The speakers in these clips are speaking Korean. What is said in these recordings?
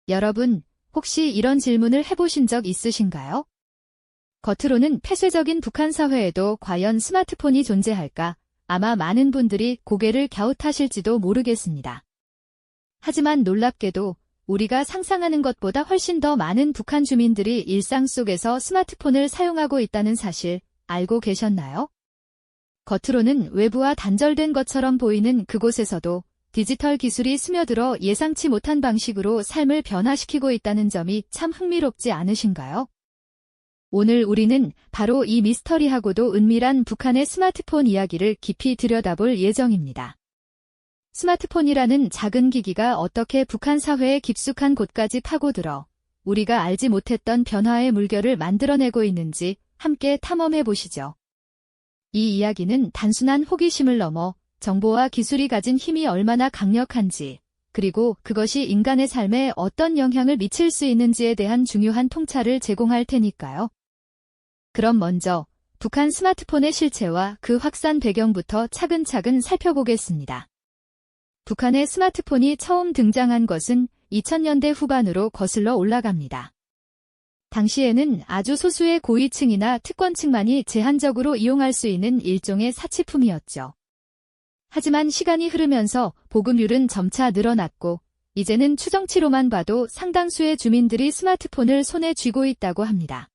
여러분, 혹시 이런 질문을 해보신 적 있으신가요? 겉으로는 폐쇄적인 북한 사회에도 과연 스마트폰이 존재할까? 아마 많은 분들이 고개를 갸웃하실지도 모르겠습니다. 하지만 놀랍게도 우리가 상상하는 것보다 훨씬 더 많은 북한 주민들이 일상 속에서 스마트폰을 사용하고 있다는 사실 알고 계셨나요? 겉으로는 외부와 단절된 것처럼 보이는 그곳에서도 디지털 기술이 스며들어 예상치 못한 방식으로 삶을 변화시키고 있다는 점이 참 흥미롭지 않으신가요? 오늘 우리는 바로 이 미스터리하고도 은밀한 북한의 스마트폰 이야기를 깊이 들여다볼 예정입니다. 스마트폰이라는 작은 기기가 어떻게 북한 사회의 깊숙한 곳까지 파고들어 우리가 알지 못했던 변화의 물결을 만들어내고 있는지 함께 탐험해 보시죠. 이 이야기는 단순한 호기심을 넘어 정보와 기술이 가진 힘이 얼마나 강력한지, 그리고 그것이 인간의 삶에 어떤 영향을 미칠 수 있는지에 대한 중요한 통찰을 제공할 테니까요. 그럼 먼저 북한 스마트폰의 실체와 그 확산 배경부터 차근차근 살펴보겠습니다. 북한의 스마트폰이 처음 등장한 것은 2000년대 후반으로 거슬러 올라갑니다. 당시에는 아주 소수의 고위층이나 특권층만이 제한적으로 이용할 수 있는 일종의 사치품이었죠. 하지만 시간이 흐르면서 보급률은 점차 늘어났고 이제는 추정치로만 봐도 상당수의 주민들이 스마트폰을 손에 쥐고 있다고 합니다.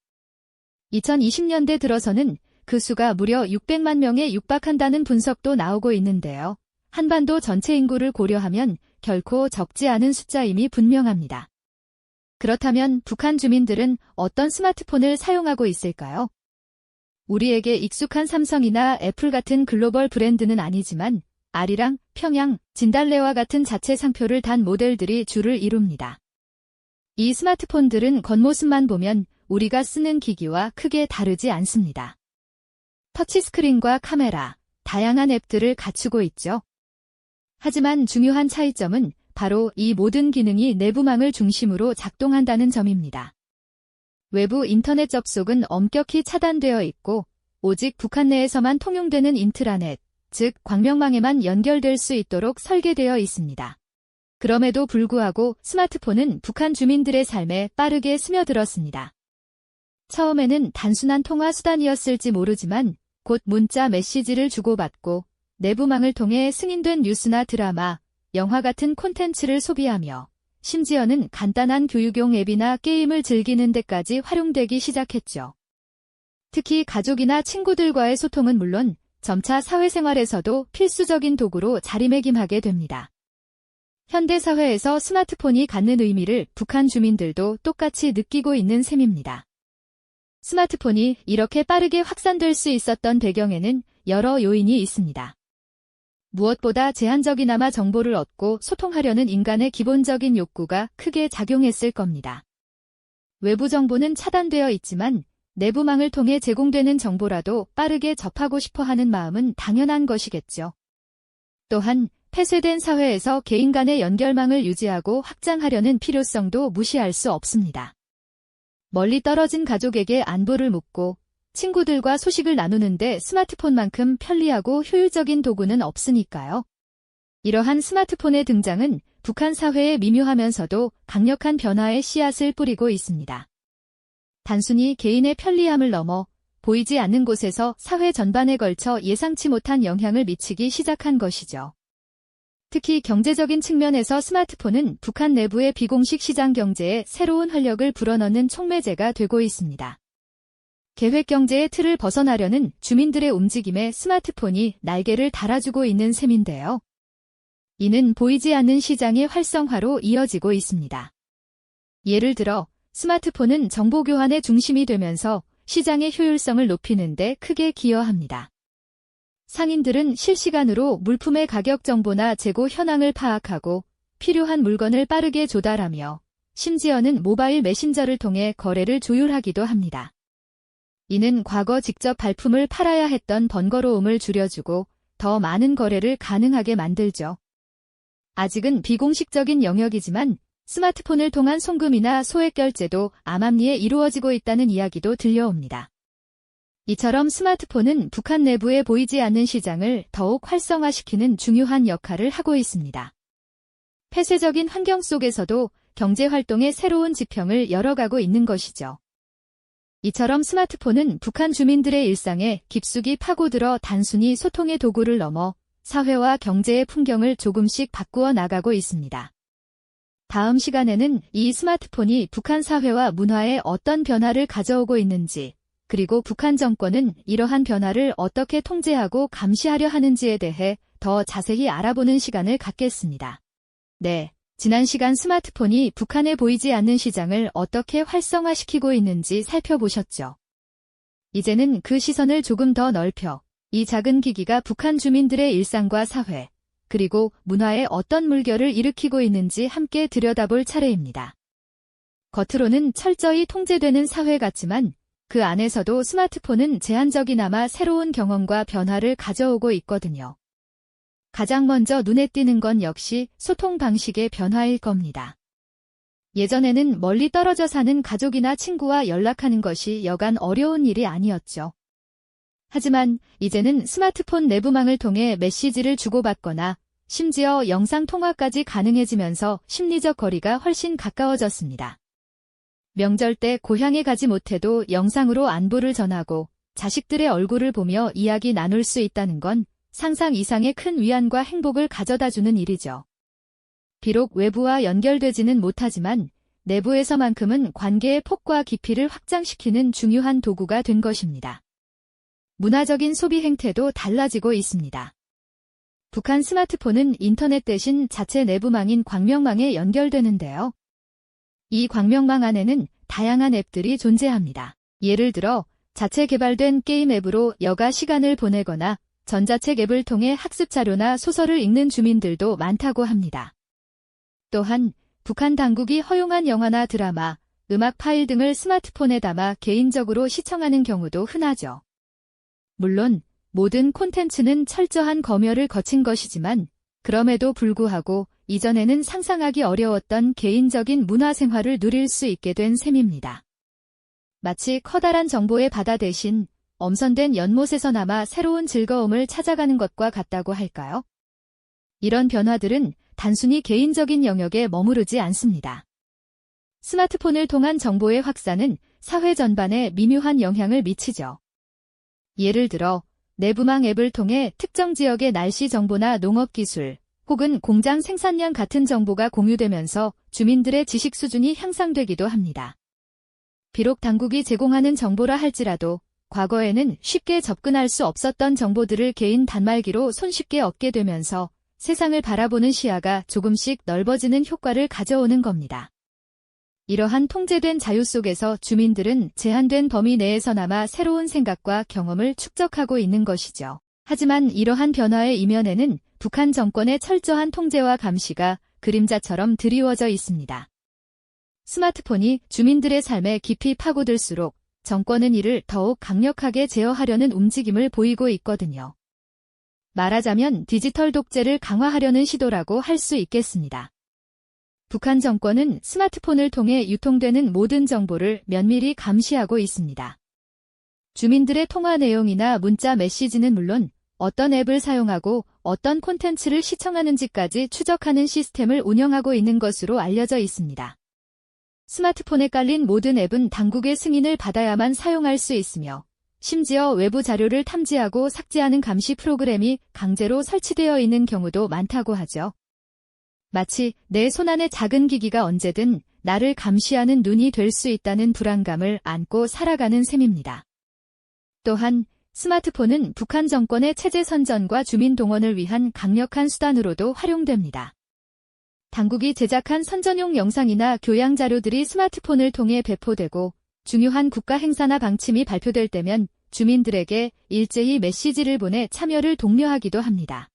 2020년대 들어서는 그 수가 무려 600만 명에 육박한다는 분석도 나오고 있는데요. 한반도 전체 인구를 고려하면 결코 적지 않은 숫자임이 분명합니다. 그렇다면 북한 주민들은 어떤 스마트폰을 사용하고 있을까요? 우리에게 익숙한 삼성이나 애플 같은 글로벌 브랜드는 아니지만 아리랑, 평양, 진달래와 같은 자체 상표를 단 모델들이 주를 이룹니다. 이 스마트폰들은 겉모습만 보면 우리가 쓰는 기기와 크게 다르지 않습니다. 터치스크린과 카메라, 다양한 앱들을 갖추고 있죠. 하지만 중요한 차이점은 바로 이 모든 기능이 내부망을 중심으로 작동한다는 점입니다. 외부 인터넷 접속은 엄격히 차단되어 있고 오직 북한 내에서만 통용되는 인트라넷, 즉 광명망에만 연결될 수 있도록 설계되어 있습니다. 그럼에도 불구하고 스마트폰은 북한 주민들의 삶에 빠르게 스며들었습니다. 처음에는 단순한 통화 수단이었을지 모르지만 곧 문자 메시지를 주고받고 내부망을 통해 승인된 뉴스나 드라마, 영화 같은 콘텐츠를 소비하며 심지어는 간단한 교육용 앱이나 게임을 즐기는 데까지 활용되기 시작했죠. 특히 가족이나 친구들과의 소통은 물론 점차 사회생활에서도 필수적인 도구로 자리매김하게 됩니다. 현대사회에서 스마트폰이 갖는 의미를 북한 주민들도 똑같이 느끼고 있는 셈입니다. 스마트폰이 이렇게 빠르게 확산될 수 있었던 배경에는 여러 요인이 있습니다. 무엇보다 제한적이나마 정보를 얻고 소통하려는 인간의 기본적인 욕구가 크게 작용했을 겁니다. 외부 정보는 차단되어 있지만 내부망을 통해 제공되는 정보라도 빠르게 접하고 싶어 하는 마음은 당연한 것이겠죠. 또한 폐쇄된 사회에서 개인 간의 연결망을 유지하고 확장하려는 필요성도 무시할 수 없습니다. 멀리 떨어진 가족에게 안부를 묻고 친구들과 소식을 나누는데 스마트폰만큼 편리하고 효율적인 도구는 없으니까요. 이러한 스마트폰의 등장은 북한 사회에 미묘하면서도 강력한 변화의 씨앗을 뿌리고 있습니다. 단순히 개인의 편리함을 넘어 보이지 않는 곳에서 사회 전반에 걸쳐 예상치 못한 영향을 미치기 시작한 것이죠. 특히 경제적인 측면에서 스마트폰은 북한 내부의 비공식 시장 경제에 새로운 활력을 불어넣는 촉매제가 되고 있습니다. 계획경제의 틀을 벗어나려는 주민들의 움직임에 스마트폰이 날개를 달아주고 있는 셈인데요. 이는 보이지 않는 시장의 활성화로 이어지고 있습니다. 예를 들어 스마트폰은 정보 교환의 중심이 되면서 시장의 효율성을 높이는 데 크게 기여합니다. 상인들은 실시간으로 물품의 가격 정보나 재고 현황을 파악하고 필요한 물건을 빠르게 조달하며 심지어는 모바일 메신저를 통해 거래를 조율하기도 합니다. 이는 과거 직접 발품을 팔아야 했던 번거로움을 줄여주고 더 많은 거래를 가능하게 만들죠. 아직은 비공식적인 영역이지만 스마트폰을 통한 송금이나 소액 결제도 암암리에 이루어지고 있다는 이야기도 들려옵니다. 이처럼 스마트폰은 북한 내부에 보이지 않는 시장을 더욱 활성화시키는 중요한 역할을 하고 있습니다. 폐쇄적인 환경 속에서도 경제활동의 새로운 지평을 열어가고 있는 것이죠. 이처럼 스마트폰은 북한 주민들의 일상에 깊숙이 파고들어 단순히 소통의 도구를 넘어 사회와 경제의 풍경을 조금씩 바꾸어 나가고 있습니다. 다음 시간에는 이 스마트폰이 북한 사회와 문화에 어떤 변화를 가져오고 있는지, 그리고 북한 정권은 이러한 변화를 어떻게 통제하고 감시하려 하는지에 대해 더 자세히 알아보는 시간을 갖겠습니다. 네, 지난 시간 스마트폰이 북한에 보이지 않는 시장을 어떻게 활성화시키고 있는지 살펴보셨죠. 이제는 그 시선을 조금 더 넓혀 이 작은 기기가 북한 주민들의 일상과 사회, 그리고 문화에 어떤 물결을 일으키고 있는지 함께 들여다볼 차례입니다. 겉으로는 철저히 통제되는 사회 같지만 그 안에서도 스마트폰은 제한적이나마 새로운 경험과 변화를 가져오고 있거든요. 가장 먼저 눈에 띄는 건 역시 소통 방식의 변화일 겁니다. 예전에는 멀리 떨어져 사는 가족이나 친구와 연락하는 것이 여간 어려운 일이 아니었죠. 하지만 이제는 스마트폰 내부망을 통해 메시지를 주고받거나 심지어 영상통화까지 가능해지면서 심리적 거리가 훨씬 가까워졌습니다. 명절 때 고향에 가지 못해도 영상으로 안부를 전하고 자식들의 얼굴을 보며 이야기 나눌 수 있다는 건 상상 이상의 큰 위안과 행복을 가져다주는 일이죠. 비록 외부와 연결되지는 못하지만 내부에서만큼은 관계의 폭과 깊이를 확장시키는 중요한 도구가 된 것입니다. 문화적인 소비 행태도 달라지고 있습니다. 북한 스마트폰은 인터넷 대신 자체 내부망인 광명망에 연결되는데요. 이 광명망 안에는 다양한 앱들이 존재합니다. 예를 들어 자체 개발된 게임 앱으로 여가 시간을 보내거나 전자책 앱을 통해 학습 자료나 소설을 읽는 주민들도 많다고 합니다. 또한 북한 당국이 허용한 영화나 드라마, 음악 파일 등을 스마트폰에 담아 개인적으로 시청하는 경우도 흔하죠. 물론 모든 콘텐츠는 철저한 검열을 거친 것이지만 그럼에도 불구하고 이전에는 상상하기 어려웠던 개인적인 문화생활을 누릴 수 있게 된 셈입니다. 마치 커다란 정보의 바다 대신 엄선된 연못에서나마 새로운 즐거움을 찾아가는 것과 같다고 할까요? 이런 변화들은 단순히 개인적인 영역에 머무르지 않습니다. 스마트폰을 통한 정보의 확산은 사회 전반에 미묘한 영향을 미치죠. 예를 들어 내부망 앱을 통해 특정 지역의 날씨 정보나 농업 기술, 혹은 공장 생산량 같은 정보가 공유되면서 주민들의 지식 수준이 향상되기도 합니다. 비록 당국이 제공하는 정보라 할지라도 과거에는 쉽게 접근할 수 없었던 정보들을 개인 단말기로 손쉽게 얻게 되면서 세상을 바라보는 시야가 조금씩 넓어지는 효과를 가져오는 겁니다. 이러한 통제된 자유 속에서 주민들은 제한된 범위 내에서나마 새로운 생각과 경험을 축적하고 있는 것이죠. 하지만 이러한 변화의 이면에는 북한 정권의 철저한 통제와 감시가 그림자처럼 드리워져 있습니다. 스마트폰이 주민들의 삶에 깊이 파고들수록 정권은 이를 더욱 강력하게 제어하려는 움직임을 보이고 있거든요. 말하자면 디지털 독재를 강화하려는 시도라고 할 수 있겠습니다. 북한 정권은 스마트폰을 통해 유통되는 모든 정보를 면밀히 감시하고 있습니다. 주민들의 통화 내용이나 문자 메시지는 물론 어떤 앱을 사용하고 어떤 콘텐츠를 시청하는지까지 추적하는 시스템을 운영하고 있는 것으로 알려져 있습니다. 스마트폰에 깔린 모든 앱은 당국의 승인을 받아야만 사용할 수 있으며 심지어 외부 자료를 탐지하고 삭제하는 감시 프로그램이 강제로 설치되어 있는 경우도 많다고 하죠. 마치 내 손안의 작은 기기가 언제든 나를 감시하는 눈이 될 수 있다는 불안감을 안고 살아가는 셈입니다. 또한 스마트폰은 북한 정권의 체제 선전과 주민 동원을 위한 강력한 수단으로도 활용됩니다. 당국이 제작한 선전용 영상이나 교양 자료들이 스마트폰을 통해 배포되고 중요한 국가 행사나 방침이 발표될 때면 주민들에게 일제히 메시지를 보내 참여를 독려하기도 합니다.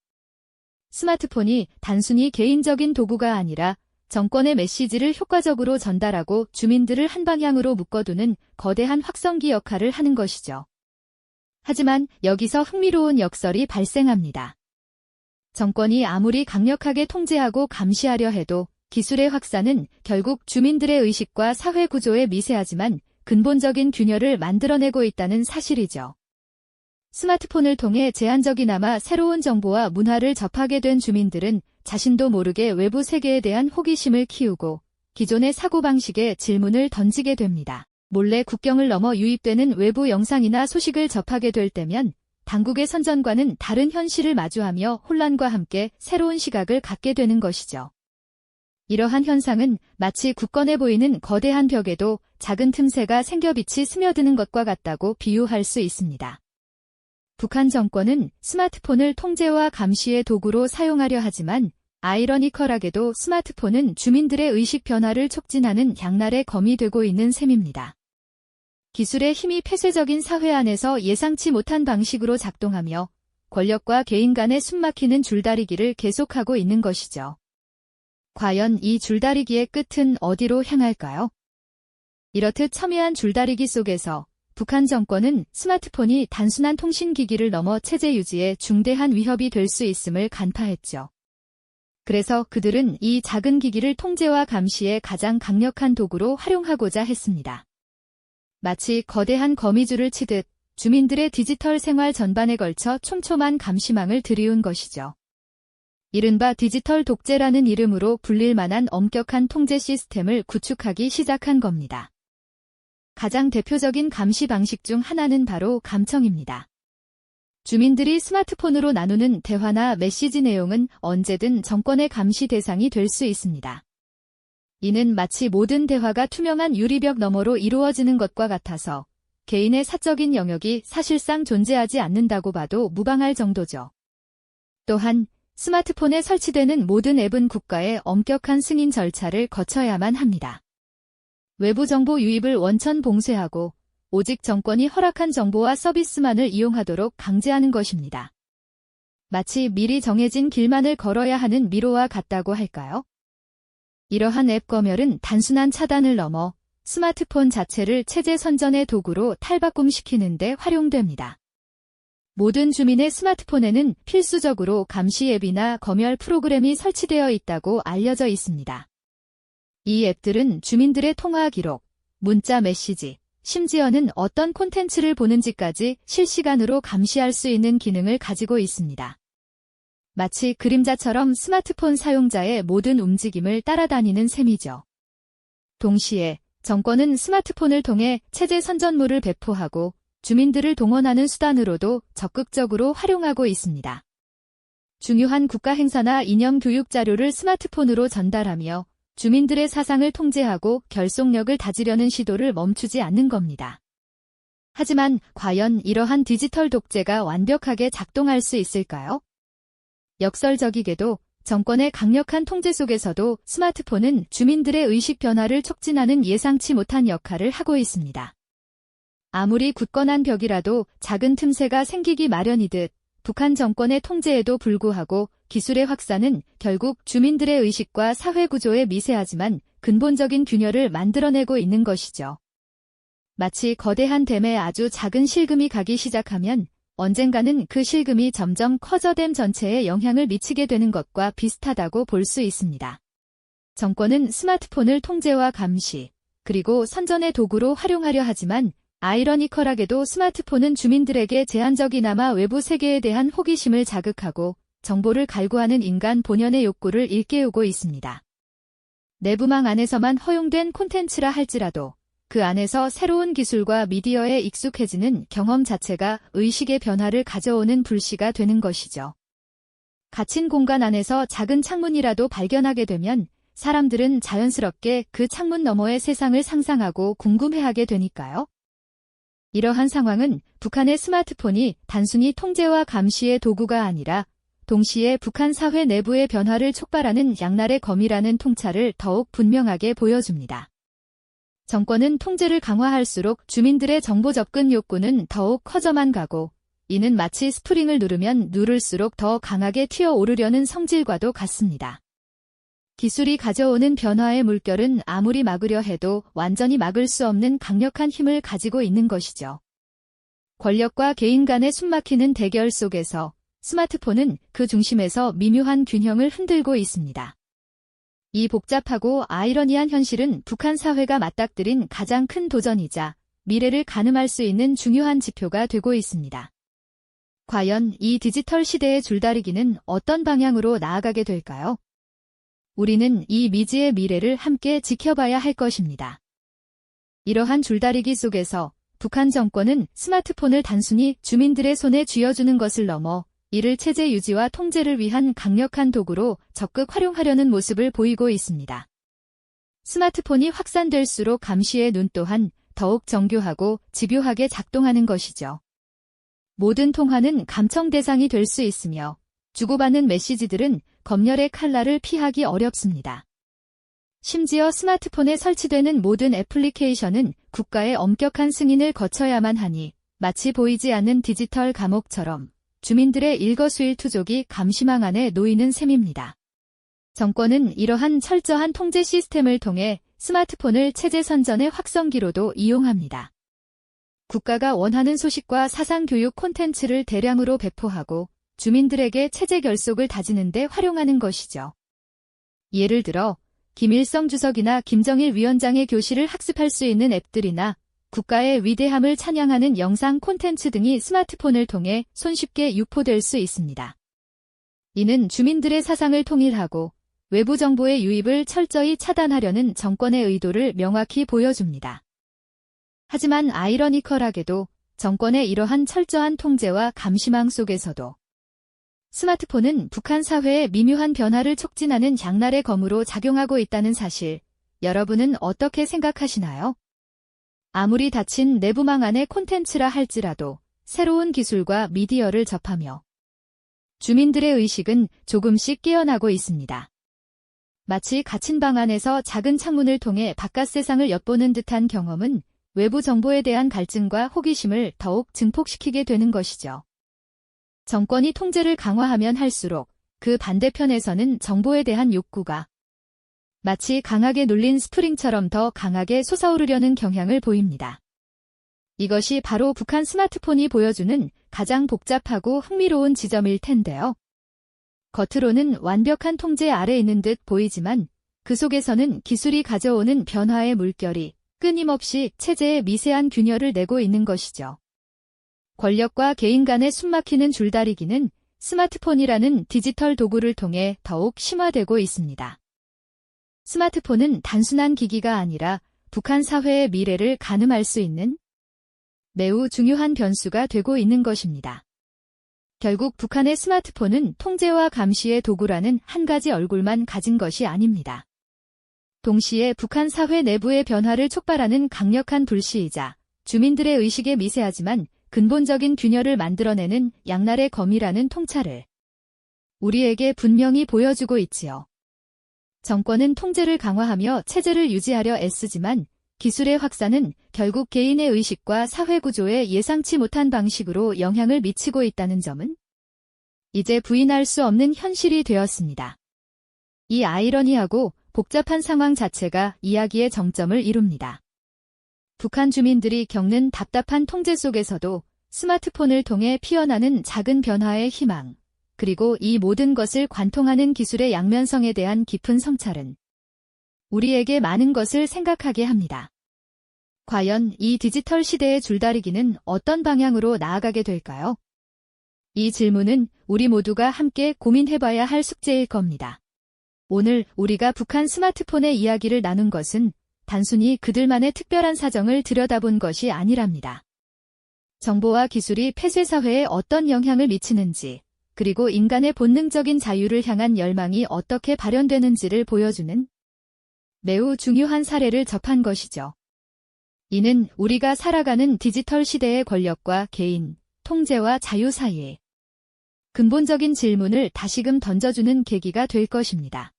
스마트폰이 단순히 개인적인 도구가 아니라 정권의 메시지를 효과적으로 전달하고 주민들을 한 방향으로 묶어두는 거대한 확성기 역할을 하는 것이죠. 하지만 여기서 흥미로운 역설이 발생합니다. 정권이 아무리 강력하게 통제하고 감시하려 해도 기술의 확산은 결국 주민들의 의식과 사회 구조에 미세하지만 근본적인 균열을 만들어내고 있다는 사실이죠. 스마트폰을 통해 제한적이나마 새로운 정보와 문화를 접하게 된 주민들은 자신도 모르게 외부 세계에 대한 호기심을 키우고 기존의 사고방식에 질문을 던지게 됩니다. 몰래 국경을 넘어 유입되는 외부 영상이나 소식을 접하게 될 때면 당국의 선전과는 다른 현실을 마주하며 혼란과 함께 새로운 시각을 갖게 되는 것이죠. 이러한 현상은 마치 굳건해 보이는 거대한 벽에도 작은 틈새가 생겨 빛이 스며드는 것과 같다고 비유할 수 있습니다. 북한 정권은 스마트폰을 통제와 감시의 도구로 사용하려 하지만 아이러니컬하게도 스마트폰은 주민들의 의식 변화를 촉진하는 양날의 검이 되고 있는 셈입니다. 기술의 힘이 폐쇄적인 사회 안에서 예상치 못한 방식으로 작동하며 권력과 개인 간의 숨막히는 줄다리기를 계속하고 있는 것이죠. 과연 이 줄다리기의 끝은 어디로 향할까요? 이렇듯 첨예한 줄다리기 속에서 북한 정권은 스마트폰이 단순한 통신기기를 넘어 체제 유지에 중대한 위협이 될 수 있음을 간파했죠. 그래서 그들은 이 작은 기기를 통제와 감시의 가장 강력한 도구로 활용하고자 했습니다. 마치 거대한 거미줄을 치듯 주민들의 디지털 생활 전반에 걸쳐 촘촘한 감시망을 들이운 것이죠. 이른바 디지털 독재라는 이름으로 불릴 만한 엄격한 통제 시스템을 구축하기 시작한 겁니다. 가장 대표적인 감시 방식 중 하나는 바로 감청입니다. 주민들이 스마트폰으로 나누는 대화나 메시지 내용은 언제든 정권의 감시 대상이 될 수 있습니다. 이는 마치 모든 대화가 투명한 유리벽 너머로 이루어지는 것과 같아서 개인의 사적인 영역이 사실상 존재하지 않는다고 봐도 무방할 정도죠. 또한 스마트폰에 설치되는 모든 앱은 국가의 엄격한 승인 절차를 거쳐야만 합니다. 외부 정보 유입을 원천 봉쇄하고 오직 정권이 허락한 정보와 서비스만을 이용하도록 강제하는 것입니다. 마치 미리 정해진 길만을 걸어야 하는 미로와 같다고 할까요? 이러한 앱 검열은 단순한 차단을 넘어 스마트폰 자체를 체제 선전의 도구로 탈바꿈시키는 데 활용됩니다. 모든 주민의 스마트폰에는 필수적으로 감시 앱이나 검열 프로그램이 설치되어 있다고 알려져 있습니다. 이 앱들은 주민들의 통화 기록, 문자 메시지, 심지어는 어떤 콘텐츠를 보는지까지 실시간으로 감시할 수 있는 기능을 가지고 있습니다. 마치 그림자처럼 스마트폰 사용자의 모든 움직임을 따라다니는 셈이죠. 동시에 정권은 스마트폰을 통해 체제 선전물을 배포하고 주민들을 동원하는 수단으로도 적극적으로 활용하고 있습니다. 중요한 국가 행사나 이념 교육 자료를 스마트폰으로 전달하며 주민들의 사상을 통제하고 결속력을 다지려는 시도를 멈추지 않는 겁니다. 하지만 과연 이러한 디지털 독재가 완벽하게 작동할 수 있을까요? 역설적이게도 정권의 강력한 통제 속에서도 스마트폰은 주민들의 의식 변화를 촉진하는 예상치 못한 역할을 하고 있습니다. 아무리 굳건한 벽이라도 작은 틈새가 생기기 마련이듯 북한 정권의 통제에도 불구하고 기술의 확산은 결국 주민들의 의식과 사회 구조에 미세하지만 근본적인 균열을 만들어내고 있는 것이죠. 마치 거대한 댐에 아주 작은 실금이 가기 시작하면 언젠가는 그 실금이 점점 커져 댐 전체에 영향을 미치게 되는 것과 비슷하다고 볼 수 있습니다. 정권은 스마트폰을 통제와 감시, 그리고 선전의 도구로 활용하려 하지만 아이러니컬하게도 스마트폰은 주민들에게 제한적이나마 외부 세계에 대한 호기심을 자극하고 정보를 갈구하는 인간 본연의 욕구를 일깨우고 있습니다. 내부망 안에서만 허용된 콘텐츠라 할지라도 그 안에서 새로운 기술과 미디어에 익숙해지는 경험 자체가 의식의 변화를 가져오는 불씨가 되는 것이죠. 갇힌 공간 안에서 작은 창문이라도 발견하게 되면 사람들은 자연스럽게 그 창문 너머의 세상을 상상하고 궁금해하게 되니까요. 이러한 상황은 북한의 스마트폰이 단순히 통제와 감시의 도구가 아니라 동시에 북한 사회 내부의 변화를 촉발하는 양날의 검이라는 통찰을 더욱 분명하게 보여줍니다. 정권은 통제를 강화할수록 주민들의 정보 접근 욕구는 더욱 커져만 가고 이는 마치 스프링을 누르면 누를수록 더 강하게 튀어오르려는 성질과도 같습니다. 기술이 가져오는 변화의 물결은 아무리 막으려 해도 완전히 막을 수 없는 강력한 힘을 가지고 있는 것이죠. 권력과 개인 간의 숨막히는 대결 속에서 스마트폰은 그 중심에서 미묘한 균형을 흔들고 있습니다. 이 복잡하고 아이러니한 현실은 북한 사회가 맞닥뜨린 가장 큰 도전이자 미래를 가늠할 수 있는 중요한 지표가 되고 있습니다. 과연 이 디지털 시대의 줄다리기는 어떤 방향으로 나아가게 될까요? 우리는 이 미지의 미래를 함께 지켜봐야 할 것입니다. 이러한 줄다리기 속에서 북한 정권은 스마트폰을 단순히 주민들의 손에 쥐어주는 것을 넘어 이를 체제 유지와 통제를 위한 강력한 도구로 적극 활용하려는 모습을 보이고 있습니다. 스마트폰이 확산될수록 감시의 눈 또한 더욱 정교하고 집요하게 작동하는 것이죠. 모든 통화는 감청 대상이 될 수 있으며 주고받는 메시지들은 검열의 칼날을 피하기 어렵습니다. 심지어 스마트폰에 설치되는 모든 애플리케이션은 국가의 엄격한 승인을 거쳐야만 하니 마치 보이지 않는 디지털 감옥처럼 주민들의 일거수일투족이 감시망 안에 놓이는 셈입니다. 정권은 이러한 철저한 통제 시스템을 통해 스마트폰을 체제 선전의 확성기로도 이용합니다. 국가가 원하는 소식과 사상교육 콘텐츠를 대량으로 배포하고 주민들에게 체제 결속을 다지는 데 활용하는 것이죠. 예를 들어 김일성 주석이나 김정일 위원장의 교실을 학습할 수 있는 앱들이나 국가의 위대함을 찬양하는 영상 콘텐츠 등이 스마트폰을 통해 손쉽게 유포될 수 있습니다. 이는 주민들의 사상을 통일하고 외부 정보의 유입을 철저히 차단하려는 정권의 의도를 명확히 보여줍니다. 하지만 아이러니컬하게도 정권의 이러한 철저한 통제와 감시망 속에서도 스마트폰은 북한 사회의 미묘한 변화를 촉진하는 양날의 검으로 작용하고 있다는 사실, 여러분은 어떻게 생각하시나요? 아무리 닫힌 내부망 안의 콘텐츠라 할지라도 새로운 기술과 미디어를 접하며 주민들의 의식은 조금씩 깨어나고 있습니다. 마치 갇힌 방 안에서 작은 창문을 통해 바깥 세상을 엿보는 듯한 경험은 외부 정보에 대한 갈증과 호기심을 더욱 증폭시키게 되는 것이죠. 정권이 통제를 강화하면 할수록 그 반대편에서는 정보에 대한 욕구가 마치 강하게 눌린 스프링처럼 더 강하게 솟아오르려는 경향을 보입니다. 이것이 바로 북한 스마트폰이 보여주는 가장 복잡하고 흥미로운 지점일 텐데요. 겉으로는 완벽한 통제 아래 있는 듯 보이지만 그 속에서는 기술이 가져오는 변화의 물결이 끊임없이 체제의 미세한 균열을 내고 있는 것이죠. 권력과 개인 간의 숨막히는 줄다리기는 스마트폰이라는 디지털 도구를 통해 더욱 심화되고 있습니다. 스마트폰은 단순한 기기가 아니라 북한 사회의 미래를 가늠할 수 있는 매우 중요한 변수가 되고 있는 것입니다. 결국 북한의 스마트폰은 통제와 감시의 도구라는 한 가지 얼굴만 가진 것이 아닙니다. 동시에 북한 사회 내부의 변화를 촉발하는 강력한 불씨이자 주민들의 의식에 미세하지만 근본적인 균열을 만들어내는 양날의 검이라는 통찰을 우리에게 분명히 보여주고 있지요. 정권은 통제를 강화하며 체제를 유지하려 애쓰지만 기술의 확산은 결국 개인의 의식과 사회 구조에 예상치 못한 방식으로 영향을 미치고 있다는 점은 이제 부인할 수 없는 현실이 되었습니다. 이 아이러니하고 복잡한 상황 자체가 이야기의 정점을 이룹니다. 북한 주민들이 겪는 답답한 통제 속에서도 스마트폰을 통해 피어나는 작은 변화의 희망, 그리고 이 모든 것을 관통하는 기술의 양면성에 대한 깊은 성찰은 우리에게 많은 것을 생각하게 합니다. 과연 이 디지털 시대의 줄다리기는 어떤 방향으로 나아가게 될까요? 이 질문은 우리 모두가 함께 고민해봐야 할 숙제일 겁니다. 오늘 우리가 북한 스마트폰의 이야기를 나눈 것은 단순히 그들만의 특별한 사정을 들여다본 것이 아니랍니다. 정보와 기술이 폐쇄사회에 어떤 영향을 미치는지, 그리고 인간의 본능적인 자유를 향한 열망이 어떻게 발현되는지를 보여주는 매우 중요한 사례를 접한 것이죠. 이는 우리가 살아가는 디지털 시대의 권력과 개인, 통제와 자유 사이에 근본적인 질문을 다시금 던져주는 계기가 될 것입니다.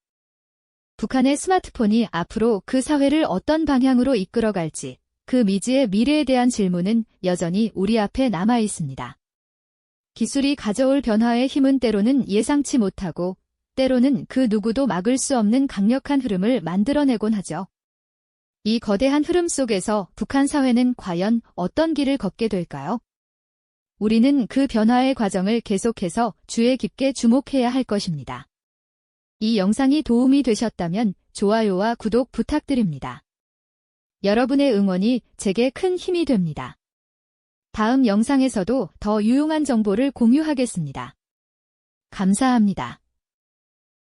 북한의 스마트폰이 앞으로 그 사회를 어떤 방향으로 이끌어갈지, 그 미지의 미래에 대한 질문은 여전히 우리 앞에 남아 있습니다. 기술이 가져올 변화의 힘은 때로는 예상치 못하고, 때로는 그 누구도 막을 수 없는 강력한 흐름을 만들어내곤 하죠. 이 거대한 흐름 속에서 북한 사회는 과연 어떤 길을 걷게 될까요? 우리는 그 변화의 과정을 계속해서 주의 깊게 주목해야 할 것입니다. 이 영상이 도움이 되셨다면 좋아요와 구독 부탁드립니다. 여러분의 응원이 제게 큰 힘이 됩니다. 다음 영상에서도 더 유용한 정보를 공유하겠습니다. 감사합니다.